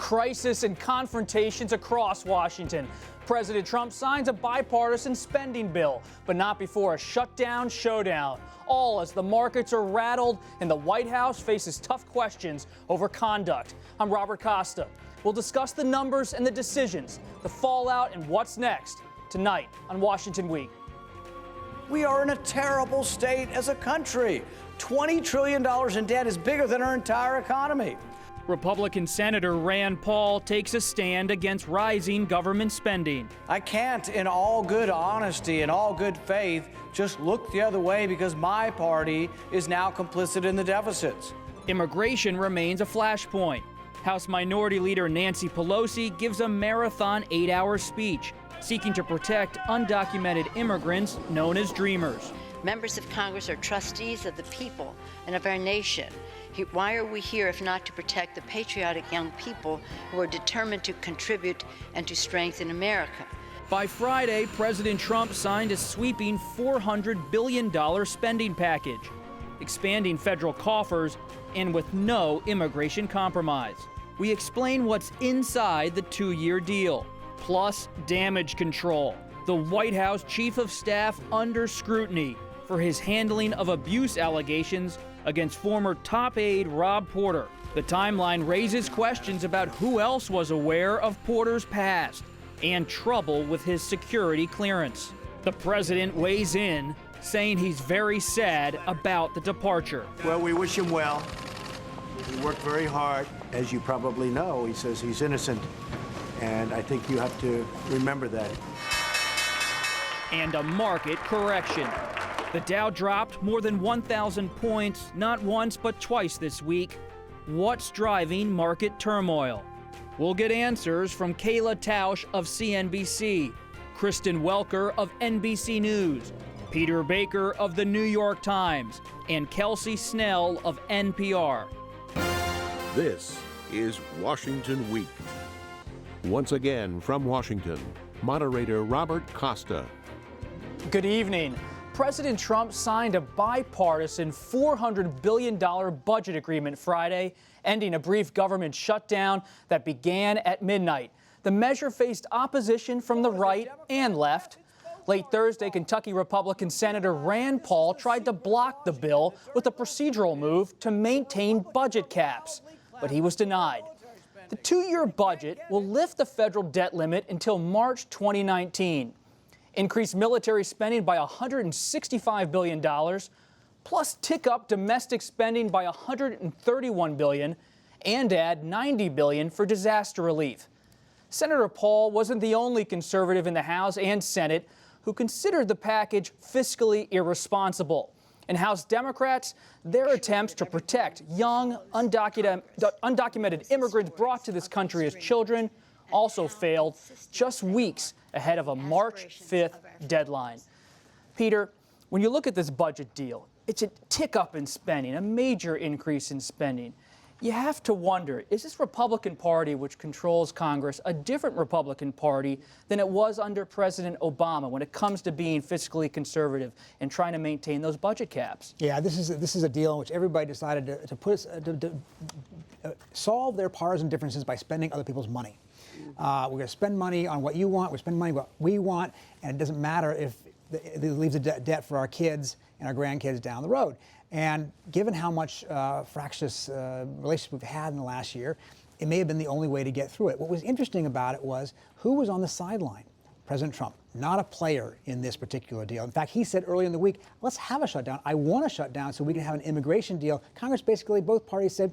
crisis and confrontations across Washington. President Trump signs a bipartisan spending bill, but not before a shutdown showdown. All as the markets are rattled and the White House faces tough questions over conduct. I'm Robert Costa. We'll discuss the numbers and the decisions, the fallout, and what's next tonight on Washington Week. We are in a terrible state as a country. $20 trillion in debt is bigger than our entire economy. Republican Senator Rand Paul takes a stand against rising government spending. I can't, in all good honesty and all good faith, just look the other way because my party is now complicit in the deficits. Immigration remains a flashpoint. House Minority Leader Nancy Pelosi gives a marathon 8-hour speech seeking to protect undocumented immigrants known as dreamers. Members of Congress are trustees of the people and of our nation. Why are we here if not to protect the patriotic young people who are determined to contribute and to strengthen America? By Friday, President Trump signed a sweeping $400 billion spending package, expanding federal coffers and with no immigration compromise. We explain what's inside the 2-year deal, plus damage control. The White House Chief of Staff under scrutiny for his handling of abuse allegations against former top aide Rob Porter. The timeline raises questions about who else was aware of Porter's past and trouble with his security clearance. The president weighs in, saying he's very sad about the departure. Well, we wish him well. He worked very hard. As you probably know, he says he's innocent, and I think you have to remember that. And a market correction. The Dow dropped more than 1,000 points, not once but twice this week. What's driving market turmoil? We'll get answers from Kayla Tausch of CNBC, Kristen Welker of NBC News, Peter Baker of the New York Times, and Kelsey Snell of NPR. This is Washington Week. Once again from Washington, moderator Robert Costa. Good evening. President Trump signed a bipartisan $400 billion budget agreement Friday, ending a brief government shutdown that began at midnight. The measure faced opposition from the right and left. Late Thursday, Kentucky Republican Senator Rand Paul tried to block the bill with a procedural move to maintain budget caps, but he was denied. The 2-year budget will lift the federal debt limit until March 2019. Increase military spending by $165 billion, plus tick up domestic spending by $131 billion, and add $90 billion for disaster relief. Senator Paul wasn't the only conservative in the House and Senate who considered the package fiscally irresponsible. And House Democrats, their attempts to protect young, undocumented immigrants brought to this country as children also failed just weeks ahead of a March 5th deadline. Peter, when you look at this budget deal, it's a tick up in spending, a major increase in spending. You have to wonder, is this Republican Party, which controls Congress, a different Republican Party than it was under President Obama when it comes to being fiscally conservative and trying to maintain those budget caps? Yeah, this is a deal in which everybody decided to solve their partisan differences by spending other people's money. We're going to spend money on what you want, we're spending money on what we want, and it doesn't matter if it leaves a debt for our kids and our grandkids down the road. And given how much fractious relationship we've had in the last year, it may have been the only way to get through it. What was interesting about it was who was on the sideline? President Trump, not a player in this particular deal. In fact, he said earlier in the week, let's have a shutdown. I want a shutdown so we can have an immigration deal. Congress basically, both parties said,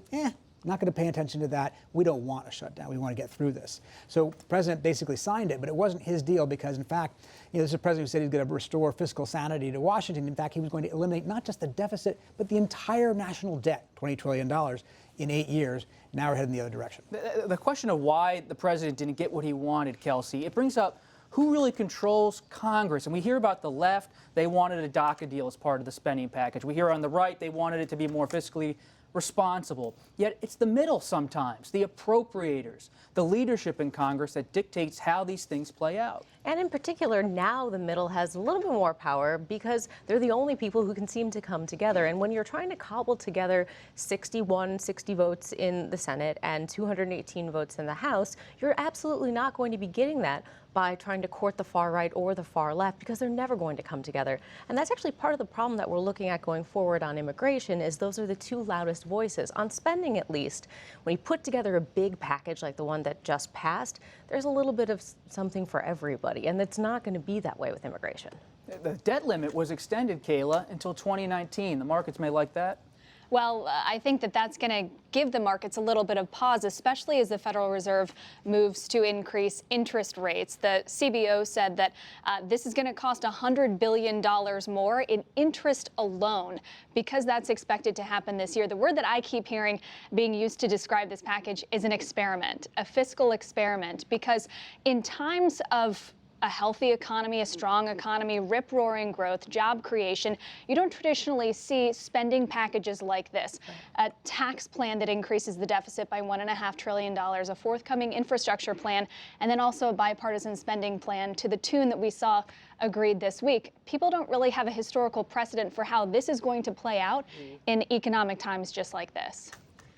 not going to pay attention to that. We don't want a shutdown. We want to get through this. So the president basically signed it, but it wasn't his deal because, in fact, this is a president who said he's going to restore fiscal sanity to Washington. In fact, he was going to eliminate not just the deficit, but the entire national debt, $20 trillion, in 8 years. Now we're heading the other direction. The question of why the president didn't get what he wanted, Kelsey, it brings up who really controls Congress. And we hear about the left. They wanted a DACA deal as part of the spending package. We hear on the right, they wanted it to be more fiscally responsible. Yet it's the middle sometimes, the appropriators, the leadership in Congress that dictates how these things play out. And in particular, now the middle has a little bit more power because they're the only people who can seem to come together. And when you're trying to cobble together 60 votes in the Senate and 218 votes in the House, you're absolutely not going to be getting that by trying to court the far right or the far left, because they're never going to come together. And that's actually part of the problem that we're looking at going forward on immigration, is those are the two loudest voices. On spending, at least, when you put together a big package like the one that just passed, there's a little bit of something for everybody, and it's not going to be that way with immigration. The debt limit was extended, Kayla, until 2019. The markets may like that. Well, I think that that's going to give the markets a little bit of pause, especially as the Federal Reserve moves to increase interest rates. The CBO said that this is going to cost $100 billion more in interest alone, because that's expected to happen this year. The word that I keep hearing being used to describe this package is an experiment, a fiscal experiment, because in times of a healthy economy, a strong economy, rip-roaring growth, job creation, you don't traditionally see spending packages like this. A tax plan that increases the deficit by $1.5 trillion, a forthcoming infrastructure plan, and then also a bipartisan spending plan to the tune that we saw agreed this week. People don't really have a historical precedent for how this is going to play out in economic times just like this.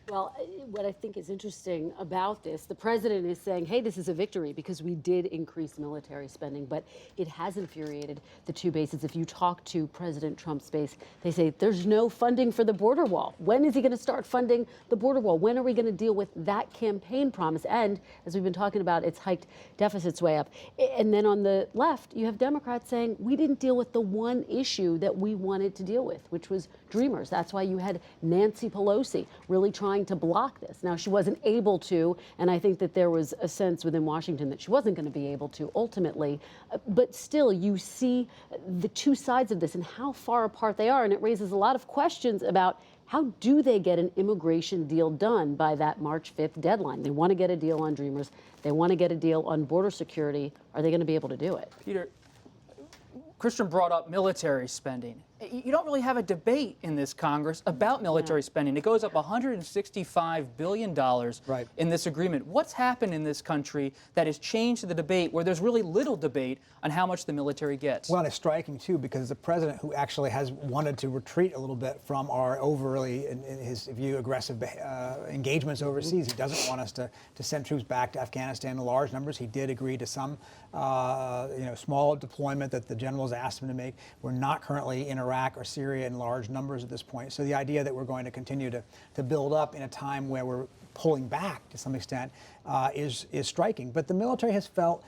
Well, what I think is interesting about this, the president is saying, hey, this is a victory because we did increase military spending, but it has infuriated the two bases. If you talk to President Trump's base, they say there's no funding for the border wall. When is he going to start funding the border wall? When are we going to deal with that campaign promise? And as we've been talking about, it's hiked deficits way up. And then on the left, you have Democrats saying we didn't deal with the one issue that we wanted to deal with, which was Dreamers. That's why you had Nancy Pelosi really trying to block this. Now, she wasn't able to, and I think that there was a sense within Washington that she wasn't going to be able to ultimately, but still you see the two sides of this and how far apart they are, and it raises a lot of questions about how do they get an immigration deal done by that March 5th deadline? They want to get a deal on Dreamers. They want to get a deal on border security. Are they going to be able to do it? Peter, Christian brought up military spending. You don't really have a debate in this Congress about military spending. It goes up $165 billion in this agreement. What's happened in this country that has changed the debate where there's really little debate on how much the military gets? Well, it's striking, too, because the president, who actually has wanted to retreat a little bit from our overly, in his view, aggressive engagements overseas. He doesn't want us to send troops back to Afghanistan in large numbers. He did agree to some small deployment that the generals asked him to make. We're not currently in Iraq or Syria in large numbers at this point. So the idea that we're going to continue to build up in a time where we're pulling back to some extent is striking. But the military has felt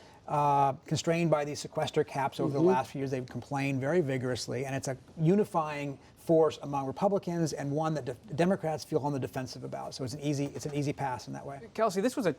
constrained by these sequester caps over the last few years. They've complained very vigorously, and it's a unifying force among Republicans and one that Democrats feel on the defensive about. So it's an easy pass in that way. Kelsey, this was a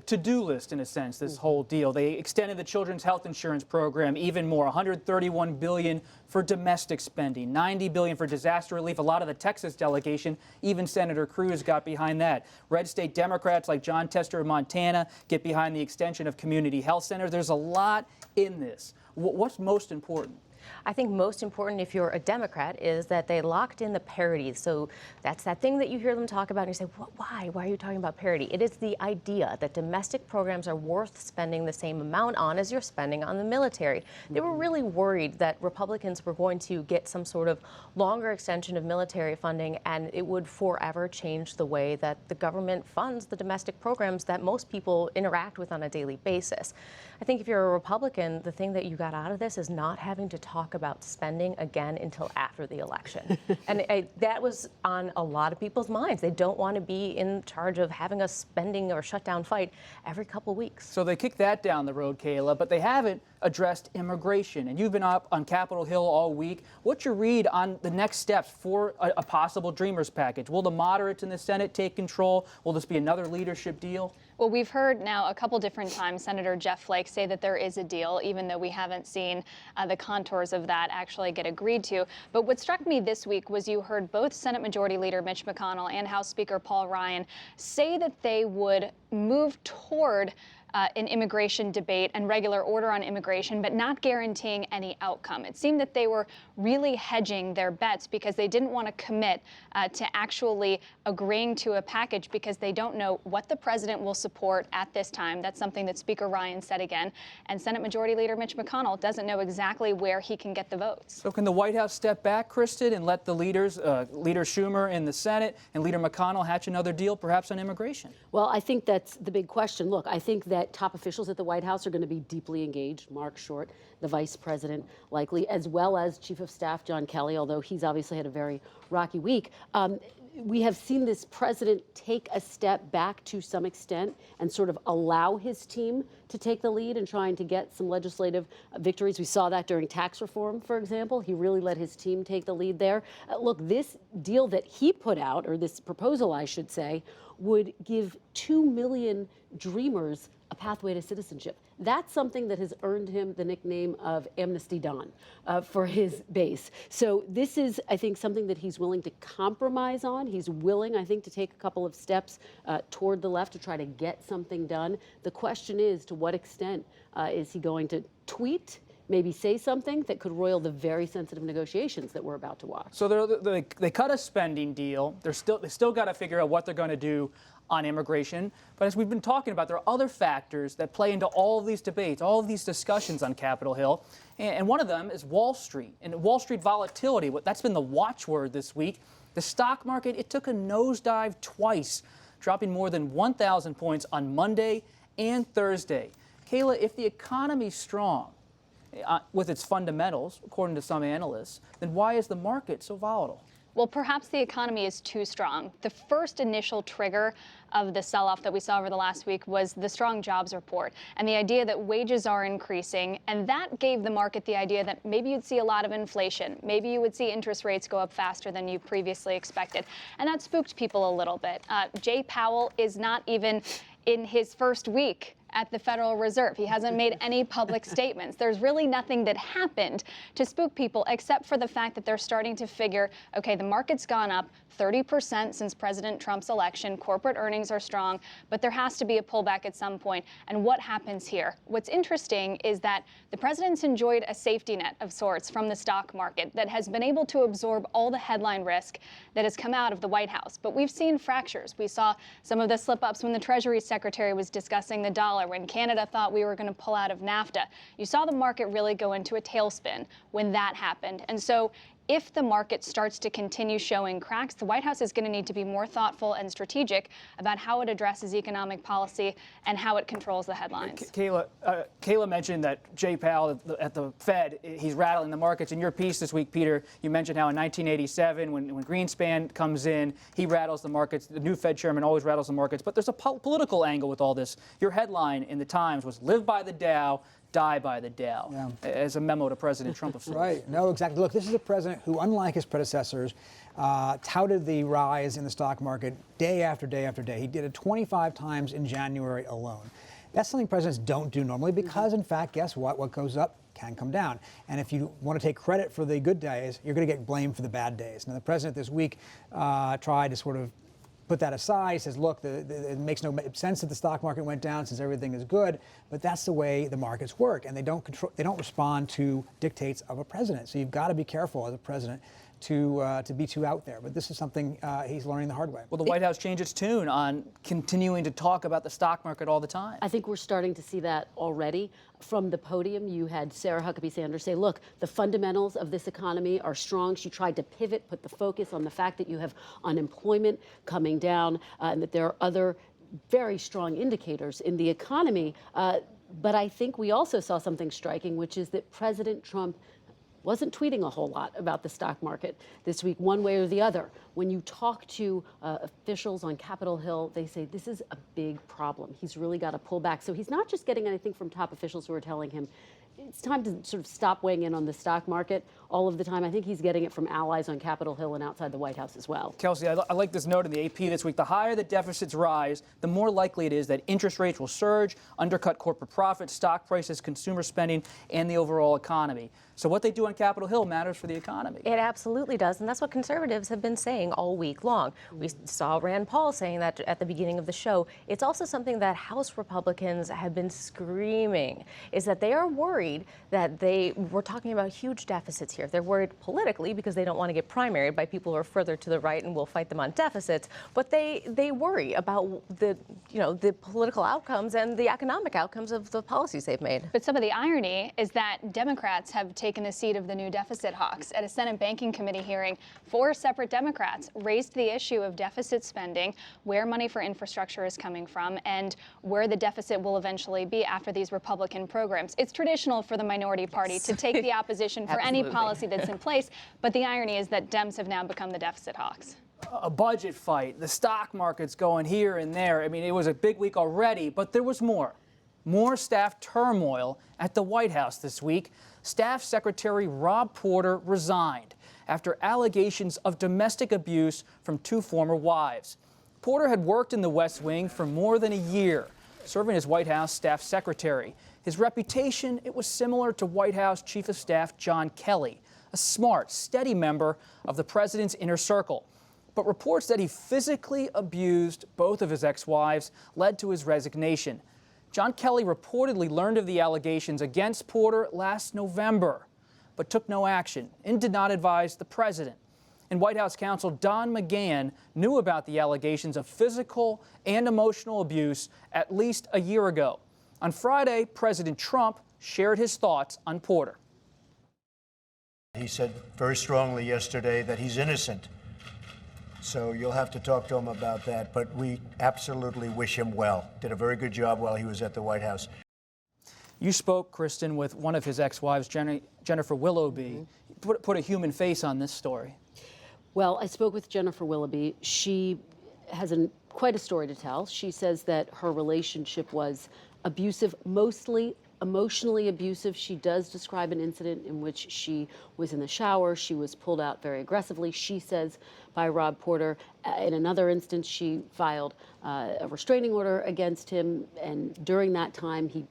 to-do list in a sense, this whole deal. They extended the children's health insurance program even more, $131 billion for domestic spending, $90 billion for disaster relief. A lot of the Texas delegation, even Senator Cruz got behind that. Red state Democrats like John Tester of Montana get behind the extension of community health centers. There's a lot in this. What's most important? I think most important, if you're a Democrat, is that they locked in the parity. So that's that thing that you hear them talk about, and you say, why? Why are you talking about parity? It is the idea that domestic programs are worth spending the same amount on as you're spending on the military. They were really worried that Republicans were going to get some sort of longer extension of military funding, and it would forever change the way that the government funds the domestic programs that most people interact with on a daily basis. I think if you're a Republican, the thing that you got out of this is not having to talk about spending again until after the election. And that was on a lot of people's minds. They don't want to be in charge of having a spending or shutdown fight every couple weeks. So they kicked that down the road, Kayla, but they haven't addressed immigration. And you've been up on Capitol Hill all week. What's your read on the next steps for a possible Dreamers package? Will the moderates in the Senate take control? Will this be another leadership deal? Well, we've heard now a couple different times Senator Jeff Flake say that there is a deal, even though we haven't seen the contours of that actually get agreed to. But what struck me this week was you heard both Senate Majority Leader Mitch McConnell and House Speaker Paul Ryan say that they would move toward an immigration debate and regular order on immigration, but not guaranteeing any outcome. It seemed that they were really hedging their bets because they didn't want to commit to actually agreeing to a package because they don't know what the president will support at this time. That's something that Speaker Ryan said again. And Senate Majority Leader Mitch McConnell doesn't know exactly where he can get the votes. So can the White House step back, Kristen, and let the leaders, Leader Schumer in the Senate and Leader McConnell hatch another deal, perhaps on immigration? Well, I think that's the big question. Look, I think that top officials at the White House are going to be deeply engaged. Mark Short, the vice president, likely, as well as Chief of Staff John Kelly, although he's obviously had a very rocky week. We have seen this president take a step back to some extent and sort of allow his team to take the lead in trying to get some legislative victories. We saw that during tax reform, for example. He really let his team take the lead there. Look, this deal that he put out, or this proposal, I should say, would give 2 million dreamers a pathway to citizenship. That's something that has earned him the nickname of Amnesty Don for his base. So this is, I think, something that he's willing to compromise on. He's willing, I think, to take a couple of steps toward the left to try to get something done. The question is, to what extent is he going to tweet, maybe say something that could roil the very sensitive negotiations that we're about to watch? So they cut a spending deal. They still got to figure out what they're going to do on immigration. But as we've been talking about, there are other factors that play into all of these debates, all of these discussions on Capitol Hill. And one of them is Wall Street and Wall Street volatility. That's been the watchword this week. The stock market, it took a nosedive twice, dropping more than 1,000 points on Monday and Thursday. Kayla, if the economy's strong with its fundamentals, according to some analysts, then why is the market so volatile? Well, perhaps the economy is too strong. The first initial trigger of the sell-off that we saw over the last week was the strong jobs report and the idea that wages are increasing. And that gave the market the idea that maybe you'd see a lot of inflation. Maybe you would see interest rates go up faster than you previously expected. And that spooked people a little bit. Jay Powell is not even in his first week at the Federal Reserve. He hasn't made any public statements. There's really nothing that happened to spook people except for the fact that they're starting to figure, okay, the market's gone up 30% since President Trump's election. Corporate earnings are strong, but there has to be a pullback at some point. And what happens here? What's interesting is that the president's enjoyed a safety net of sorts from the stock market that has been able to absorb all the headline risk that has come out of the White House. But we've seen fractures. We saw some of the slip-ups when the Treasury Secretary was discussing the dollar, when Canada thought we were going to pull out of NAFTA. You saw the market really go into a tailspin when that happened. And so if the market starts to continue showing cracks, the White House is going to need to be more thoughtful and strategic about how it addresses economic policy and how it controls the headlines. Kayla mentioned that Jay Powell at the Fed, he's rattling the markets. In your piece this week, Peter, you mentioned how in 1987, when Greenspan comes in, he rattles the markets. The new Fed chairman always rattles the markets. But there's a political angle with all this. Your headline in the Times was "Live by the Dow, die by the Dow," as a memo to President Trump. Right. No, exactly. Look, this is a president who, unlike his predecessors, touted the rise in the stock market day after day after day. He did it 25 times in January alone. That's something presidents don't do normally because, in fact, guess what? What goes up can come down. And if you want to take credit for the good days, you're going to get blamed for the bad days. Now, the president this week tried to sort of put that aside. He says, look, it makes no sense that the stock market went down since everything is good, but that's the way the markets work, and they don't respond to dictates of a president. So you've got to be careful as a president to be too out there. But this is something he's learning the hard way. Will the White House change its tune on continuing to talk about the stock market all the time? I think we're starting to see that already. From the podium, you had Sarah Huckabee Sanders say, look, the fundamentals of this economy are strong. She tried to pivot, put the focus on the fact that you have unemployment coming down and that there are other very strong indicators in the economy. But I think we also saw something striking, which is that President Trump wasn't tweeting a whole lot about the stock market this week, one way or the other. When you talk to officials on Capitol Hill, they say this is a big problem. He's really got to pull back. So he's not just getting anything from top officials who are telling him, it's time to sort of stop weighing in on the stock market all of the time. I think he's getting it from allies on Capitol Hill and outside the White House as well. Kelsey, I like this note in the AP this week. The higher the deficits rise, the more likely it is that interest rates will surge, undercut corporate profits, stock prices, consumer spending, and the overall economy. So what they do on Capitol Hill matters for the economy. It absolutely does, and that's what conservatives have been saying all week long. We saw Rand Paul saying that at the beginning of the show. It's also something that House Republicans have been screaming, is that they are worried that we're talking about huge deficits here. They're worried politically because they don't want to get primaried by people who are further to the right and will fight them on deficits, but they worry about the political outcomes and the economic outcomes of the policies they've made. But some of the irony is that Democrats have taken the seat of the new deficit hawks. At a Senate Banking Committee hearing, 4 separate Democrats raised the issue of deficit spending, where money for infrastructure is coming from, and where the deficit will eventually be after these Republican programs. It's traditional for the minority party to take the opposition for any policy that's in place, but the irony is that Dems have now become the deficit hawks. A budget fight, the stock market's going here and there. I mean, it was a big week already, but there was more. More staff turmoil at the White House this week. Staff Secretary Rob Porter resigned after allegations of domestic abuse from 2 former wives. Porter had worked in the West Wing for more than a year, serving as White House staff secretary. His reputation, it was similar to White House Chief of Staff John Kelly, a smart, steady member of the president's inner circle. But reports that he physically abused both of his ex-wives led to his resignation. John Kelly reportedly learned of the allegations against Porter last November, but took no action and did not advise the president. And White House counsel Don McGahn knew about the allegations of physical and emotional abuse at least a year ago. On Friday, President Trump shared his thoughts on Porter. He said very strongly yesterday that he's innocent. So you'll have to talk to him about that. But we absolutely wish him well. Did a very good job while he was at the White House. You spoke, Kristen, with one of his ex-wives, Jennifer Willoughby. Put a human face on this story. Well, I spoke with Jennifer Willoughby. She has quite a story to tell. She says that her relationship was abusive, mostly emotionally abusive. She does describe an incident in which she was in the shower. She was pulled out very aggressively, she says, by Rob Porter. In another instance, she filed a restraining order against him. And during that time, he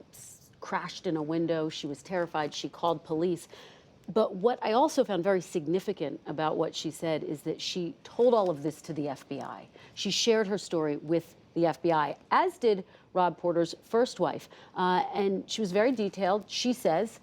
crashed in a window. She was terrified. She called police. But what I also found very significant about what she said is that she told all of this to the FBI. She shared her story with the FBI, as did Rob Porter's first wife. And she was very detailed, she says.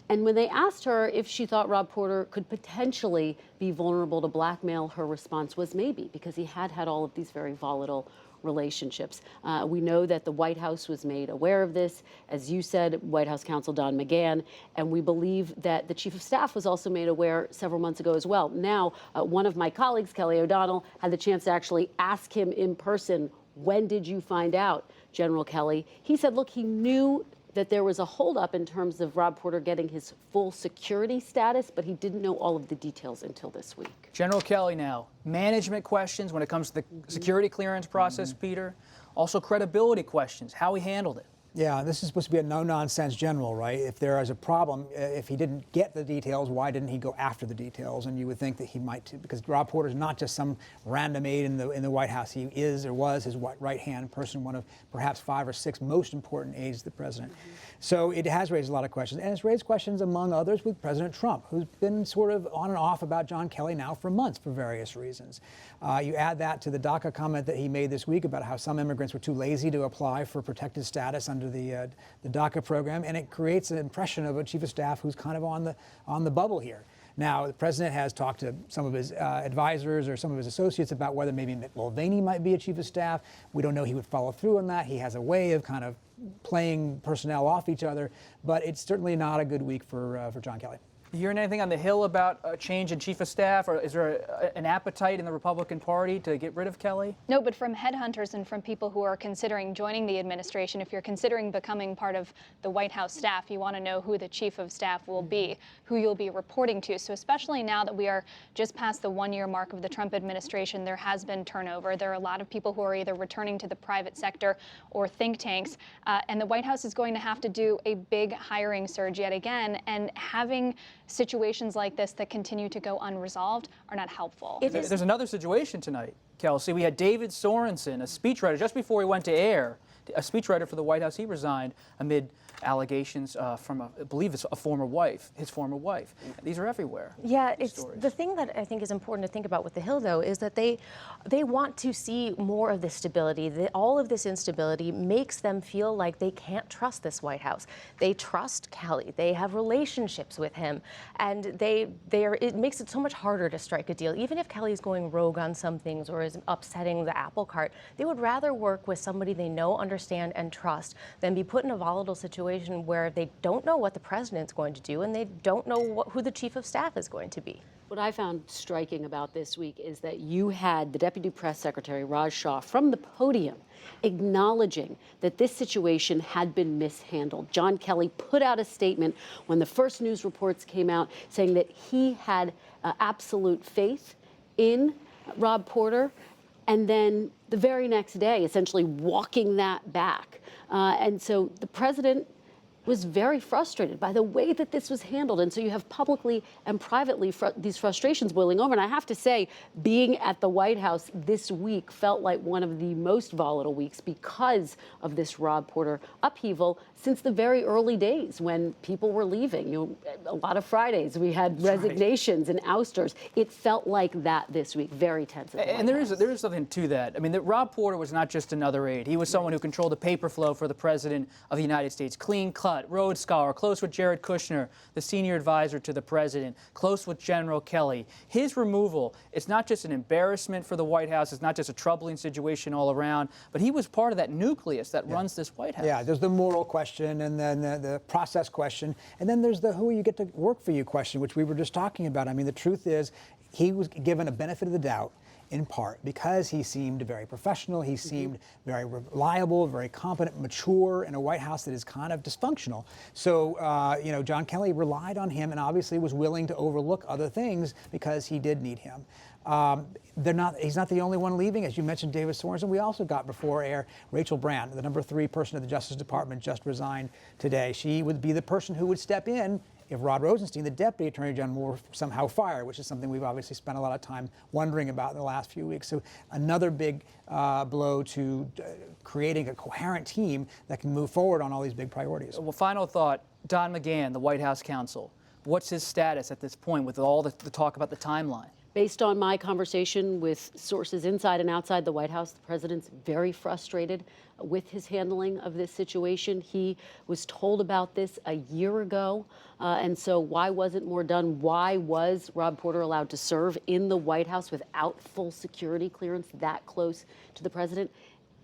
And when they asked her if she thought Rob Porter could potentially be vulnerable to blackmail, her response was maybe, because he had had all of these very volatile relationships. We know that the White House was made aware of this, as you said, White House counsel Don McGahn, and we believe that the Chief of Staff was also made aware several months ago as well. Now, one of my colleagues, Kelly O'Donnell, had the chance to actually ask him in person, when did you find out, General Kelly? He said, look, he knew that there was a holdup in terms of Rob Porter getting his full security status, but he didn't know all of the details until this week. General Kelly now, management questions when it comes to the security clearance process, Peter. Also credibility questions, how he handled it. Yeah, this is supposed to be a no-nonsense general, right? If there is a problem, if he didn't get the details, why didn't he go after the details? And you would think that he might too, because Rob Porter is not just some random aide in the White House. He is or was his right-hand person, one of perhaps 5 or 6 most important aides to the president. So it has raised a lot of questions, and it's raised questions, among others, with President Trump, who's been sort of on and off about John Kelly now for months for various reasons. You add that to the DACA comment that he made this week about how some immigrants were too lazy to apply for protected status under the DACA program, and it creates an impression of a chief of staff who's kind of on the bubble here. Now, the president has talked to some of his advisors or some of his associates about whether maybe Mick Mulvaney might be a chief of staff. We don't know he would follow through on that. He has a way of kind of playing personnel off each other, but it's certainly not a good week for John Kelly. You hearing anything on the Hill about a change in chief of staff, or is there an appetite in the Republican Party to get rid of Kelly? No, but from headhunters and from people who are considering joining the administration, if you're considering becoming part of the White House staff, you want to know who the chief of staff will be, who you'll be reporting to. So especially now that we are just past the one-year mark of the Trump administration, there has been turnover. There are a lot of people who are either returning to the private sector or think tanks, and the White House is going to have to do a big hiring surge yet again, and having situations like this that continue to go unresolved are not helpful. There's another situation tonight, Kelsey. We had David Sorensen, a speechwriter, just before he went to air, a speechwriter for the White House. He resigned amid allegations from, I believe it's a former wife, his former wife. These are everywhere. Yeah, it's the thing that I think is important to think about with the Hill, though, is that they want to see more of this stability. All of this instability makes them feel like they can't trust this White House. They trust Kelly. They have relationships with him, and it makes it so much harder to strike a deal. Even if Kelly's going rogue on some things or is upsetting the apple cart, they would rather work with somebody they know, understand, and trust than be put in a volatile situation where they don't know what the president's going to do and they don't know who the chief of staff is going to be. What I found striking about this week is that you had the Deputy Press Secretary, Raj Shah, from the podium acknowledging that this situation had been mishandled. John Kelly put out a statement when the first news reports came out saying that he had absolute faith in Rob Porter, and then the very next day essentially walking that back. And so the president was very frustrated by the way that this was handled. And so you have publicly and privately these frustrations boiling over. And I have to say, being at the White House this week felt like one of the most volatile weeks because of this Rob Porter upheaval since the very early days when people were leaving. You know, a lot of Fridays we had resignations and ousters. It felt like that this week, very tense. And there is something to that. I mean, Rob Porter was not just another aide. He was someone who controlled the paper flow for the President of the United States. Clean cut, Rhodes Scholar, close with Jared Kushner, the senior advisor to the President, close with General Kelly. His removal, it's not just an embarrassment for the White House. It's not just a troubling situation all around, but he was part of that nucleus that runs this White House. Yeah, there's the moral question and then the process question. And then there's the who you get to work for you question, which we were just talking about. I mean, the truth is he was given a benefit of the doubt in part because he seemed very professional, he seemed very reliable, very competent, mature in a White House that is kind of dysfunctional. So, John Kelly relied on him and obviously was willing to overlook other things because he did need him. He's not the only one leaving. As you mentioned, David Sorensen. We also got before air Rachel Brand, the number 3 person at the Justice Department, just resigned today. She would be the person who would step in if Rod Rosenstein, the Deputy Attorney General, were somehow fired, which is something we've obviously spent a lot of time wondering about in the last few weeks. So another big blow to creating a coherent team that can move forward on all these big priorities. Well, final thought, Don McGahn, the White House counsel. What's his status at this point with all the talk about the timeline? Based on my conversation with sources inside and outside the White House, the president's very frustrated with his handling of this situation. He was told about this a year ago, and so why wasn't more done? Why was Rob Porter allowed to serve in the White House without full security clearance that close to the president?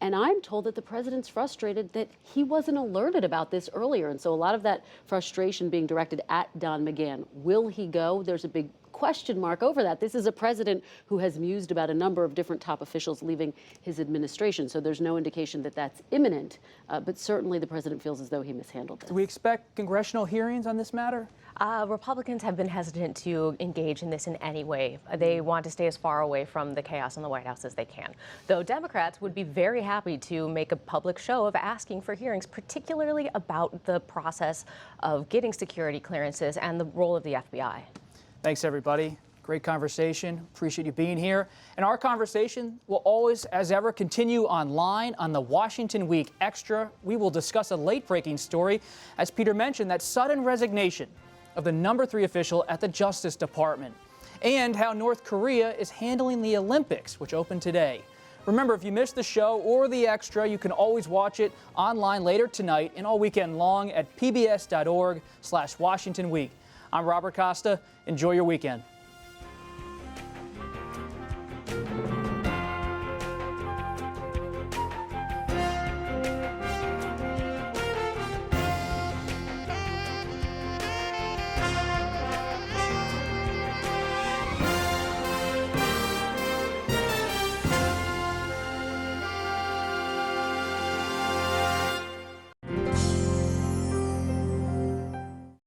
And I'm told that the president's frustrated that he wasn't alerted about this earlier. And so a lot of that frustration being directed at Don McGahn. Will he go? There's a big question mark over that. This is a president who has mused about a number of different top officials leaving his administration. So there's no indication that that's imminent. But certainly the president feels as though he mishandled this. Do we expect congressional hearings on this matter? Republicans have been hesitant to engage in this in any way. They want to stay as far away from the chaos in the White House as they can. Though Democrats would be very happy to make a public show of asking for hearings, particularly about the process of getting security clearances and the role of the FBI. Thanks, everybody. Great conversation. Appreciate you being here. And our conversation will always, as ever, continue online on the Washington Week Extra. We will discuss a late-breaking story, as Peter mentioned, that sudden resignation of the number 3 official at the Justice Department, and how North Korea is handling the Olympics, which opened today. Remember, if you missed the show or the Extra, you can always watch it online later tonight and all weekend long at pbs.org/Washington Week. I'm Robert Costa. Enjoy your weekend.